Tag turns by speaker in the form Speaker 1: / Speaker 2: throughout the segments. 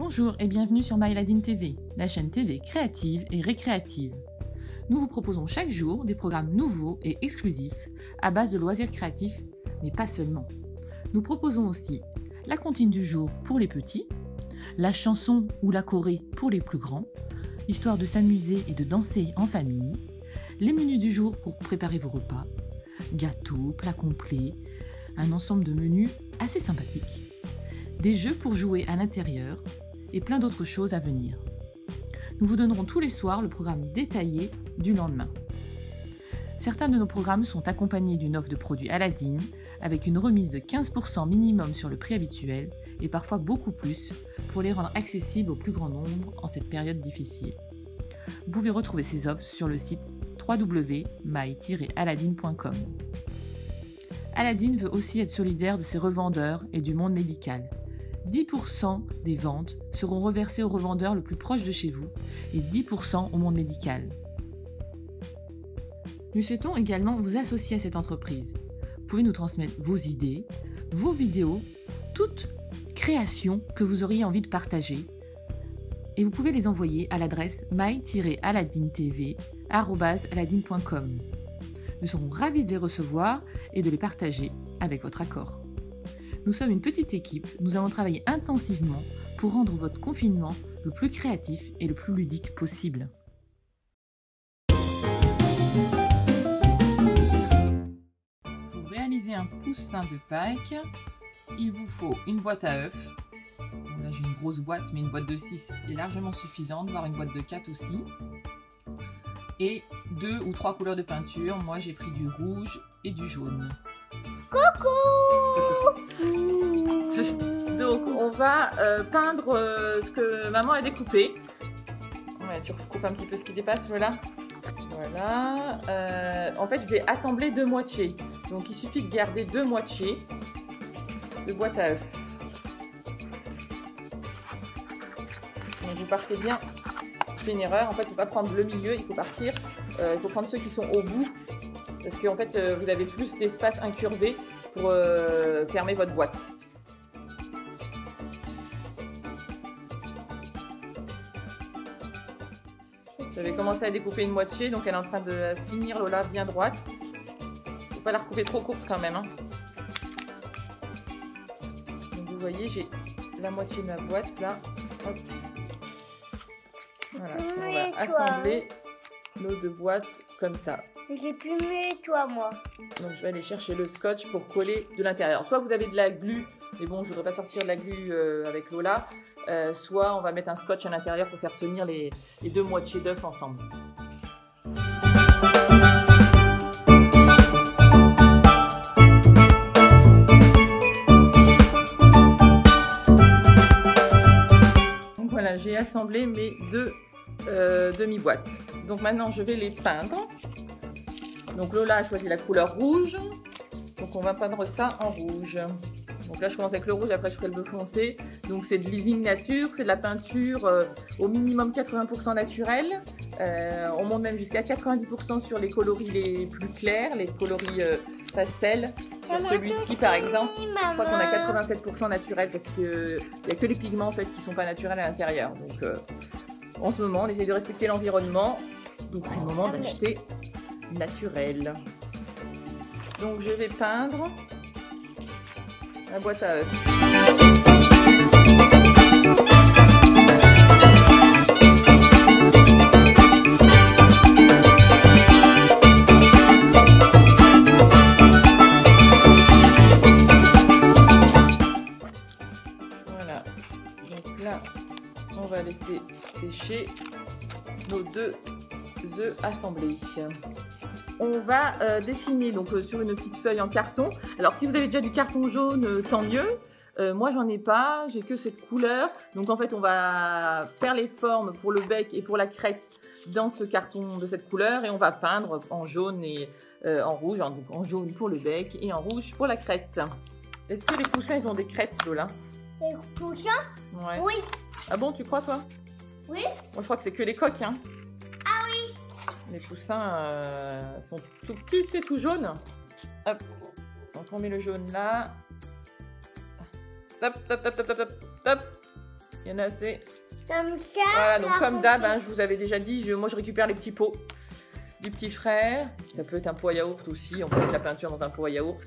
Speaker 1: Bonjour et bienvenue sur Myladine TV, la chaîne TV créative et récréative. Nous vous proposons chaque jour des programmes nouveaux et exclusifs à base de loisirs créatifs, mais pas seulement. Nous proposons aussi la comptine du jour pour les petits, la chanson ou la choré pour les plus grands, histoire de s'amuser et de danser en famille, les menus du jour pour préparer vos repas, gâteaux, plats complets, un ensemble de menus assez sympathiques, des jeux pour jouer à l'intérieur et plein d'autres choses à venir. Nous vous donnerons tous les soirs le programme détaillé du lendemain. Certains de nos programmes sont accompagnés d'une offre de produits Aladdin avec une remise de 15% minimum sur le prix habituel et parfois beaucoup plus pour les rendre accessibles au plus grand nombre en cette période difficile. Vous pouvez retrouver ces offres sur le site www.my-aladdin.com. Aladdin veut aussi être solidaire de ses revendeurs et du monde médical. 10% des ventes seront reversées aux revendeurs le plus proche de chez vous et 10% au monde médical. Nous souhaitons également vous associer à cette entreprise. Vous pouvez nous transmettre vos idées, vos vidéos, toute création que vous auriez envie de partager et vous pouvez les envoyer à l'adresse my-aladdintv@aladdin.com. Nous serons ravis de les recevoir et de les partager avec votre accord. Nous sommes une petite équipe, nous allons travailler intensivement pour rendre votre confinement le plus créatif et le plus ludique possible. Pour réaliser un poussin de Pâques, il vous faut une boîte à œufs. Bon, là j'ai une grosse boîte, mais une boîte de 6 est largement suffisante, voire une boîte de 4 aussi. Et 2 ou 3 couleurs de peinture. Moi j'ai pris du rouge et du jaune.
Speaker 2: Coucou.
Speaker 1: Donc on va peindre ce que maman a découpé. Ouais, tu recoupes un petit peu ce qui dépasse, voilà. Voilà. En fait je vais assembler 2 moitiés. Donc il suffit de garder 2 moitiés de boîte à œufs. Et vous partez bien. J'ai une erreur, en fait il ne faut pas prendre le milieu, il faut partir. Il faut prendre ceux qui sont au bout. Parce qu'en fait vous avez plus d'espace incurvé pour fermer votre boîte. J'avais commencé à découper une moitié, donc elle est en train de finir Lola bien droite. Faut pas la recouper trop courte quand même. Hein. Donc vous voyez, j'ai la moitié de ma boîte là. Hop. Voilà, on va assembler nos 2 boîtes comme ça.
Speaker 2: J'ai plus mieux toi, moi.
Speaker 1: Donc je vais aller chercher le scotch pour coller de l'intérieur. Soit vous avez de la glu, mais bon, je ne voudrais pas sortir de la glu avec Lola. Soit on va mettre un scotch à l'intérieur pour faire tenir les 2 moitiés d'œufs ensemble. Donc voilà, j'ai assemblé mes 2 demi-boîtes. Donc maintenant, je vais les peindre. Donc Lola a choisi la couleur rouge. Donc on va peindre ça en rouge. Donc là je commence avec le rouge, après je ferai le bleu foncé. Donc c'est de l'Easing Nature, c'est de la peinture au minimum 80% naturelle. On monte même jusqu'à 90% sur les coloris les plus clairs, les coloris pastels. Sur celui-ci par exemple, je crois qu'on a 87% naturel parce qu'il n'y a que les pigments en fait qui ne sont pas naturels à l'intérieur. Donc en ce moment on essaie de respecter l'environnement. Donc c'est le moment d'acheter naturel. Donc je vais peindre la boîte à œufs. Voilà. Donc là, on va laisser sécher nos 2 œufs assemblés. On va dessiner donc sur une petite feuille en carton. Alors si vous avez déjà du carton jaune, tant mieux. Moi j'en ai pas, j'ai que cette couleur. Donc en fait on va faire les formes pour le bec et pour la crête dans ce carton de cette couleur. Et on va peindre en jaune et en rouge. Donc en jaune pour le bec et en rouge pour la crête. Est-ce que les poussins ils ont des crêtes, Lola?
Speaker 2: Les poussins?
Speaker 1: Ouais.
Speaker 2: Oui.
Speaker 1: Ah bon, tu crois toi?
Speaker 2: Oui.
Speaker 1: Moi je crois que c'est que les coques. Hein.
Speaker 2: Ah oui.
Speaker 1: Les poussins sont tout petits, c'est tout jaune. Hop. Donc on met le jaune là. Hop, hop, hop, hop, hop, hop. Il y en a assez.
Speaker 2: Comme ça.
Speaker 1: Voilà, donc comme d'hab, hein, je vous avais déjà dit, moi je récupère les petits pots du petit frère. Ça peut être un pot à yaourt aussi, on peut mettre la peinture dans un pot à yaourt.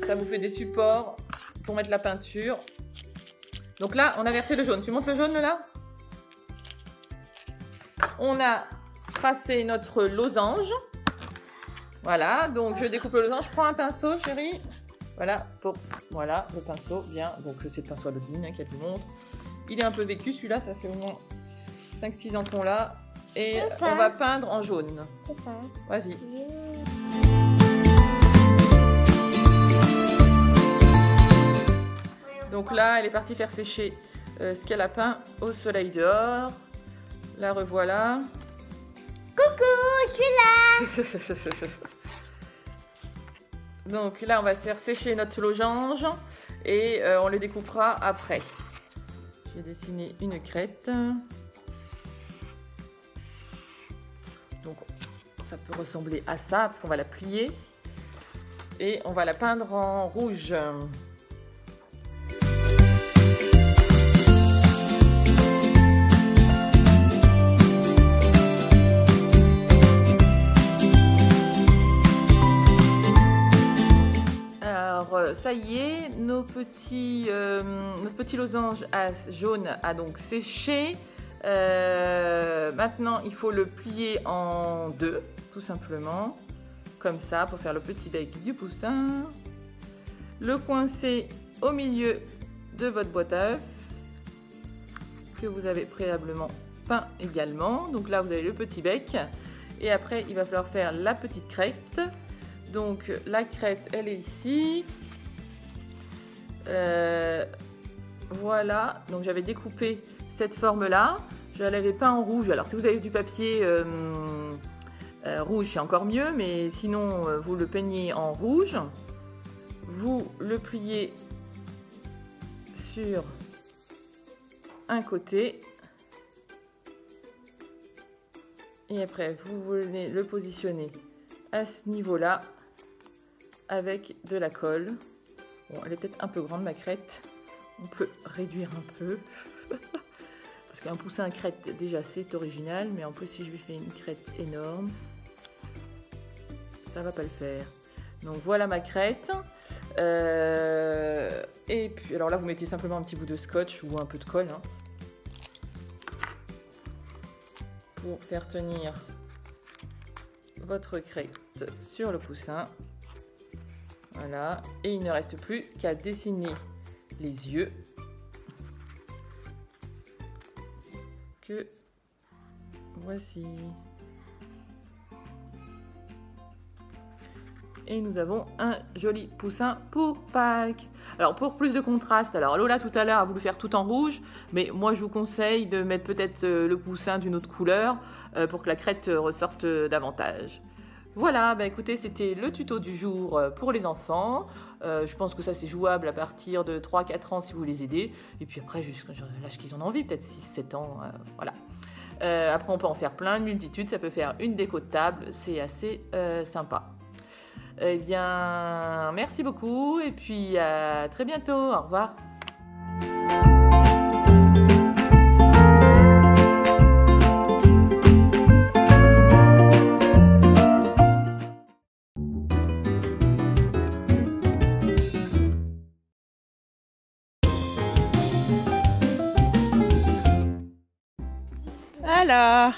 Speaker 1: Ça vous fait des supports pour mettre la peinture. Donc là, on a versé le jaune. Tu montres le jaune là? On a tracé notre losange. Voilà, donc je découpe le losange. Je prends un pinceau, chérie. Voilà, voilà, le pinceau vient. Donc c'est le pinceau Aladine, hein, qui a du montre. Il est un peu vécu, celui-là, ça fait au moins 5-6 ans qu'on l'a. Et on va peindre en jaune. Vas-y. Donc là, elle est partie faire sécher ce qu'elle a peint au soleil dehors. La revoilà.
Speaker 2: Coucou, je suis là.
Speaker 1: Donc là, on va faire sécher notre losange et on le découpera après. J'ai dessiné une crête. Donc ça peut ressembler à ça parce qu'on va la plier et on va la peindre en rouge. Ça y est, notre petit losange jaune a donc séché. Maintenant, il faut le plier en deux, tout simplement, comme ça, pour faire le petit bec du poussin. Le coincer au milieu de votre boîte à œufs, que vous avez préalablement peint également. Donc là, vous avez le petit bec. Et après, il va falloir faire la petite crête. Donc la crête, elle est ici. Voilà, donc j'avais découpé cette forme-là. Je l'avais peint en rouge. Alors si vous avez du papier rouge, c'est encore mieux. Mais sinon, vous le peignez en rouge. Vous le pliez sur un côté. Et après, vous venez le positionner à ce niveau-là. Avec de la colle. Bon, elle est peut-être un peu grande ma crête. On peut réduire un peu. Parce qu'un poussin à crête, déjà c'est original. Mais en plus, si je lui fais une crête énorme, ça va pas le faire. Donc voilà ma crête. Et puis, alors là, vous mettez simplement un petit bout de scotch ou un peu de colle. Hein, pour faire tenir votre crête sur le poussin. Voilà, et il ne reste plus qu'à dessiner les yeux que voici. Et nous avons un joli poussin pour Pâques. Alors pour plus de contraste, alors Lola tout à l'heure a voulu faire tout en rouge, mais moi je vous conseille de mettre peut-être le poussin d'une autre couleur pour que la crête ressorte davantage. Voilà, bah écoutez, c'était le tuto du jour pour les enfants. Je pense que ça c'est jouable à partir de 3-4 ans si vous les aidez. Et puis après, jusqu'à l'âge qu'ils en ont envie, peut-être 6-7 ans, voilà. Après, on peut en faire plein, une multitude, ça peut faire une déco de table, c'est assez sympa. Eh bien, merci beaucoup et puis à très bientôt, au revoir.
Speaker 3: Alors,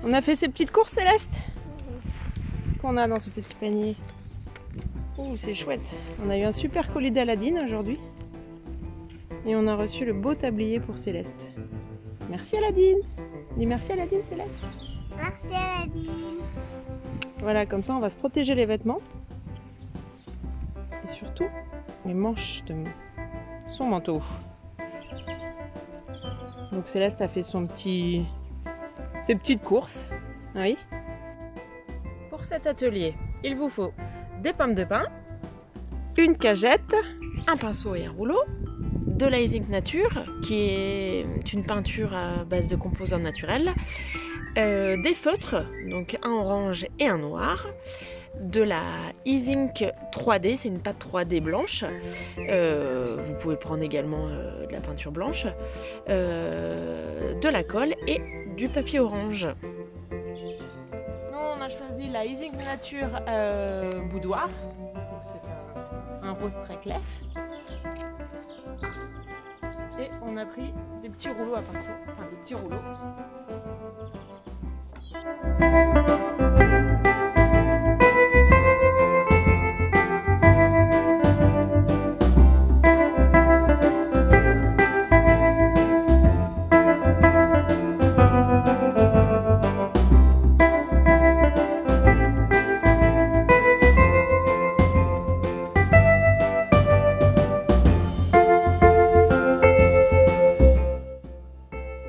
Speaker 3: on a fait ces petites courses, Céleste. Qu'est-ce qu'on a dans ce petit panier? Oh, c'est chouette. On a eu un super colis d'Aladine aujourd'hui. Et on a reçu le beau tablier pour Céleste. Merci Aladine. Dis merci Aladine, Céleste.
Speaker 2: Merci Aladine.
Speaker 3: Voilà, comme ça on va se protéger les vêtements. Et surtout, les manches de son manteau. Donc Céleste a fait ses petites courses. Oui. Pour cet atelier, il vous faut des pommes de pin, une cagette, un pinceau et un rouleau, de l'Ising Nature, qui est une peinture à base de composants naturels, des feutres, donc un orange et un noir, de la Easink 3D, c'est une pâte 3D blanche. Vous pouvez prendre également de la peinture blanche, de la colle et du papier orange. Nous, on a choisi la Easink Nature Boudoir. C'est un rose très clair. Et on a pris des petits rouleaux à pinceau, enfin des petits rouleaux.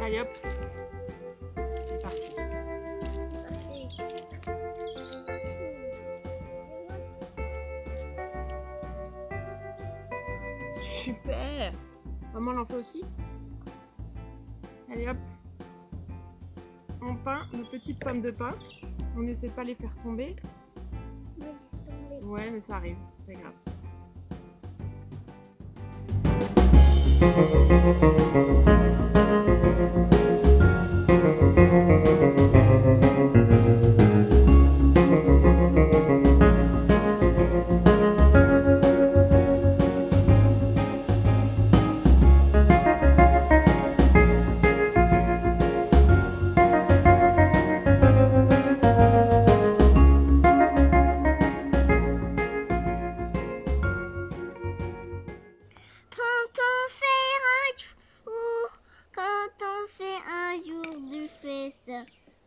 Speaker 3: Allez hop, c'est parti. Super. Maman l'en fait aussi. Allez hop. On peint nos petites pommes de pin. On n'essaie pas de les faire tomber. Ouais, mais ça arrive, c'est pas grave.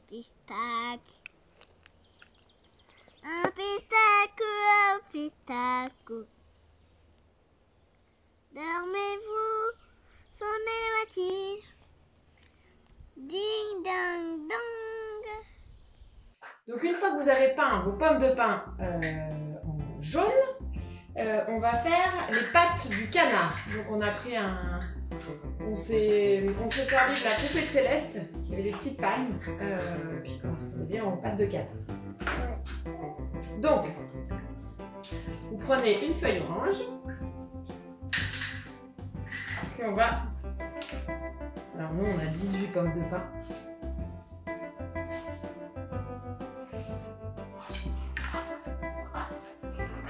Speaker 2: Pistache. Un pistache. Dormez-vous, sonnez le matin. Ding dong dong.
Speaker 3: Donc une fois que vous avez peint vos pommes de pin en jaune, on va faire les pattes du canard. Donc on a pris on s'est servi de la poupée de Céleste qui avait des petites palmes qui correspondaient bien aux pattes de canard. Donc vous prenez une feuille orange et on va. Alors nous on a 18 pommes de pin.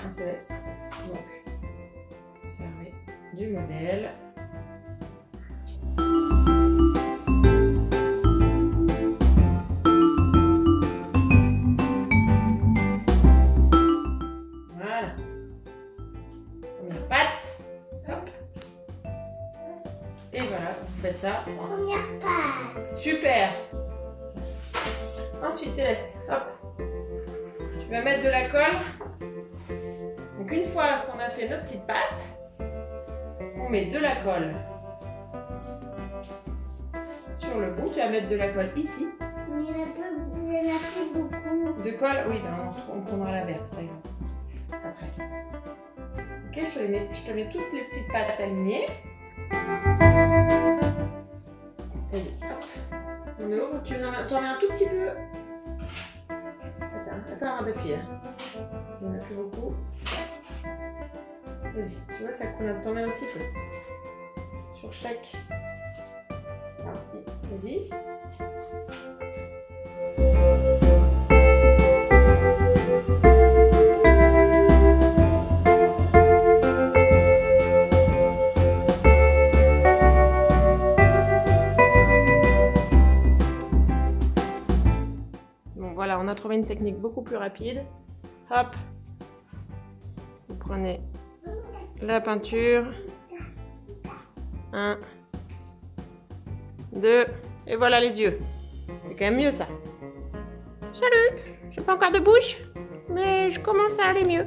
Speaker 3: Un Céleste. Donc servez du modèle. Voilà. Première patte. Hop. Et voilà, vous faites ça.
Speaker 2: Première patte.
Speaker 3: Super. Ensuite Céleste, hop. Tu vas mettre de la colle. Donc une fois qu'on a fait nos petites pattes, on met de la colle sur le bout. Tu vas mettre de la colle ici.
Speaker 2: Mais il y en a plus beaucoup.
Speaker 3: De colle, oui, ben on prendra la verte, c'est pas grave. Après. Ok, je te mets toutes les petites pattes alignées. Vas-y, hop. On ouvre, tu en mets un tout petit peu. Attends avant d'appuyer. Il n'y en a plus beaucoup. Vas-y, tu vois, ça coule, t'en mets un petit peu. Sur chaque. Vas-y. Bon, voilà, on a trouvé une technique beaucoup plus rapide. Hop. Vous prenez la peinture. 1, 2, et voilà les yeux. C'est quand même mieux ça. Salut, j'ai pas encore de bouche, mais je commence à aller mieux.